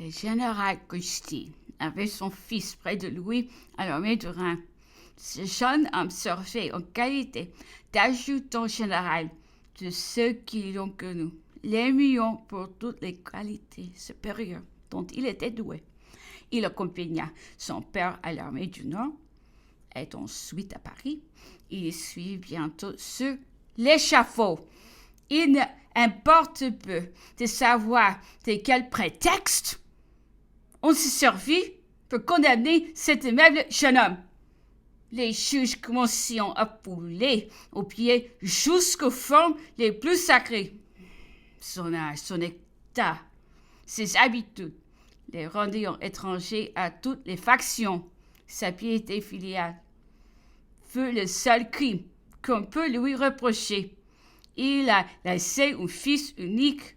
Le général Custine avait son fils près de lui à l'armée du Rhin. Ce jeune homme servait en qualité d'adjudant général de ceux qui l'ont connu, l'aimions pour toutes les qualités supérieures dont il était doué. Il accompagna son père à l'armée du Nord et ensuite à Paris. Il suivit bientôt sur l'échafaud. Il n'importe peu de savoir de quel prétexte on se servit pour condamner cet aimable jeune homme. Les juges commençaient à fouler aux pieds jusqu'aux formes les plus sacrées. Son âge, son état, ses habitudes les rendirent étrangers à toutes les factions. Sa piété filiale fut le seul crime qu'on peut lui reprocher. Il a laissé un fils unique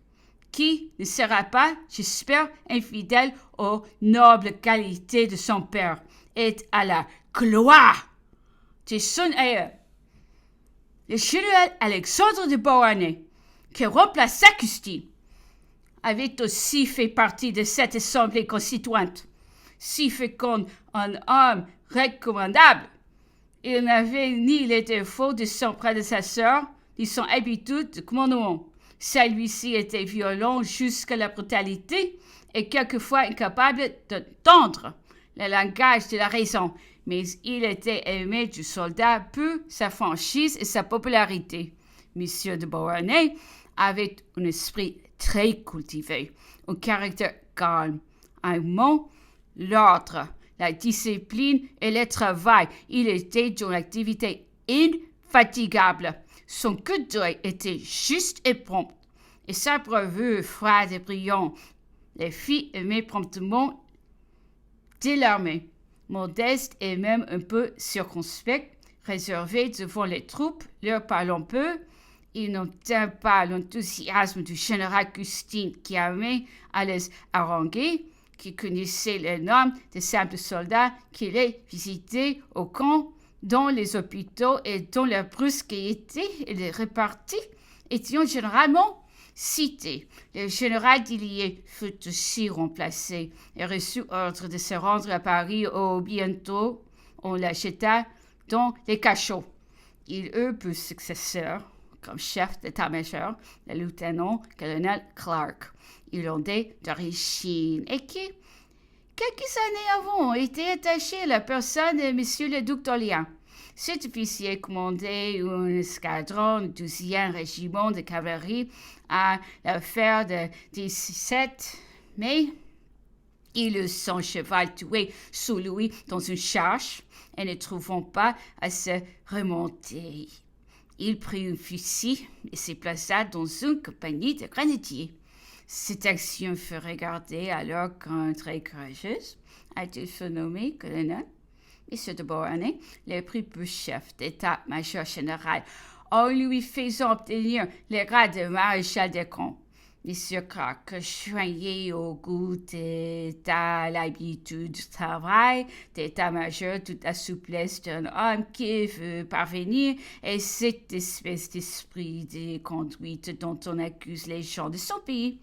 qui ne sera pas, j'espère, infidèle aux nobles qualités de son père et à la gloire de son aïeul. Le général Alexandre de Beauharnais, qui remplaça Custine, avait aussi fait partie de cette assemblée constituante. Si fécond un homme recommandable, il n'avait ni les défauts de son prédécesseur, ni son habitude de commandement. Celui-ci était violent jusqu'à la brutalité et quelquefois incapable d'entendre le langage de la raison, mais il était aimé du soldat pour sa franchise et sa popularité. Monsieur de Beauharnais avait un esprit très cultivé, un caractère calme, un mot, l'ordre, la discipline et le travail. Il était d'une activité infatigable. Son coup d'œil était juste et prompt, et sa bravure froide et brillante. Les filles aimaient promptement de l'armée. Modeste et même un peu circonspect, réservé devant les troupes, leur parlant peu, il n'obtint pas l'enthousiasme du général Custine qui aimait à les haranguer, qui connaissait les noms des simples soldats qui les visitaient au camp, dont les hôpitaux et dont la brusqueté et les réparties étaient généralement cités. Le général Dillier fut aussi remplacé et reçut ordre de se rendre à Paris au bientôt. On l'acheta dans les cachots. Il eut pour successeur, comme chef d'état-major, le lieutenant-colonel Clark, irlandais d'origine, et qui, quelques années avant, était attaché à la personne de M. le duc d'Orléans. Cet officier commandait un escadron du 12e régiment de cavalerie à l'affaire de 17 mai. Il eut son cheval tué sous lui dans une charge et ne trouvant pas à se remonter. Il prit un fusil et se plaça dans une compagnie de grenadiers. Cette action fut regardée alors comme très courageuse. A-t-il surnommé colonel? M. de Beauharnais le prit pour chef d'état-major général en lui faisant obtenir le grade de maréchal des camps. M. Clark joignait au goût et à l'habitude du travail d'état-major toute la souplesse d'un homme qui veut parvenir et cette espèce d'esprit de conduite dont on accuse les gens de son pays.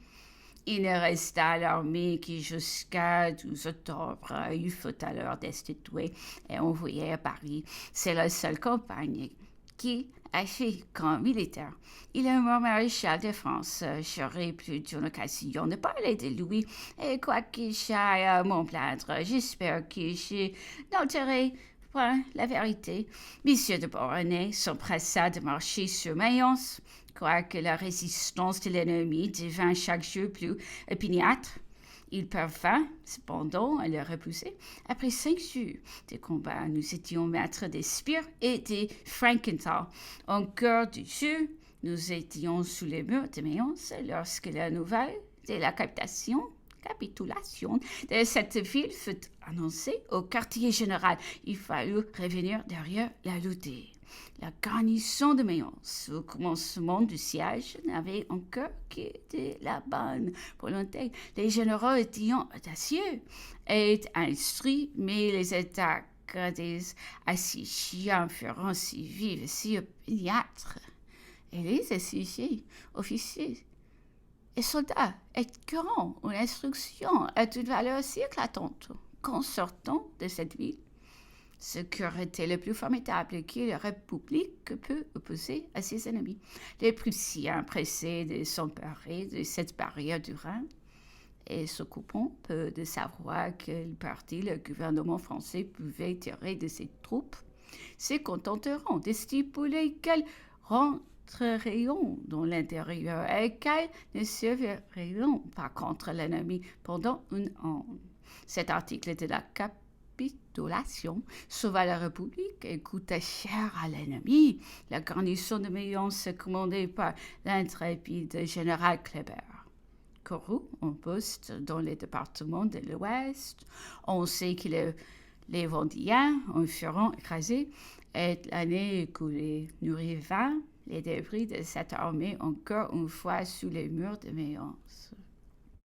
Il ne resta à l'armée que jusqu'à 12 octobre. Il fut alors destitué et envoyé à Paris. C'est la seule campagne qui a fait camp militaire. Il est mort maréchal de France. J'aurai plus d'une occasion de parler de lui, et quoique j'aille à m'en plaindre, j'espère que je n'altérerai point la vérité. Monsieur de Beauharnais s'empressa de marcher sur Mayence, quoique la résistance de l'ennemi devint chaque jour plus opiniâtre. Il parvint, cependant, à le repousser. Après 5 jours de combat, nous étions maîtres des Spires et des Frankenthal. En cœur du jeu, nous étions sous les murs de Mayence lorsque la nouvelle de la capitulation de cette ville fut annoncée au quartier général. Il fallut revenir derrière la lutte. La garnison de Mayence, au commencement du siège, n'avait encore que de la bonne volonté. Les généraux étaient audacieux et instruits, mais les attaques des assiégés furent si vives, si opiniâtres. Et les assiégés, officiers, Les soldats écœurant une instruction est une valeur si éclatante qu'en sortant de cette ville, ce qui aurait été le plus formidable que la République peut opposer à ses ennemis. Les Prussiens, pressés de s'emparer de cette barrière du Rhin, et s'occupant peu de savoir quel parti le gouvernement français pouvait tirer de ses troupes, se contenteront de stipuler qu'elles rentreront dans l'intérieur et qu'elles ne surveilleront pas contre l'ennemi pendant un an. Cet article de la capitulation sauva la République et coûta cher à l'ennemi. La garnison de Mayence, commandée par l'intrépide général Kléber, Kourou, en poste dans les départements de l'Ouest. On sait que les Vendéens en furent écrasés et l'année écoulée nous revint les débris de cette armée encore une fois sous les murs de Mayence.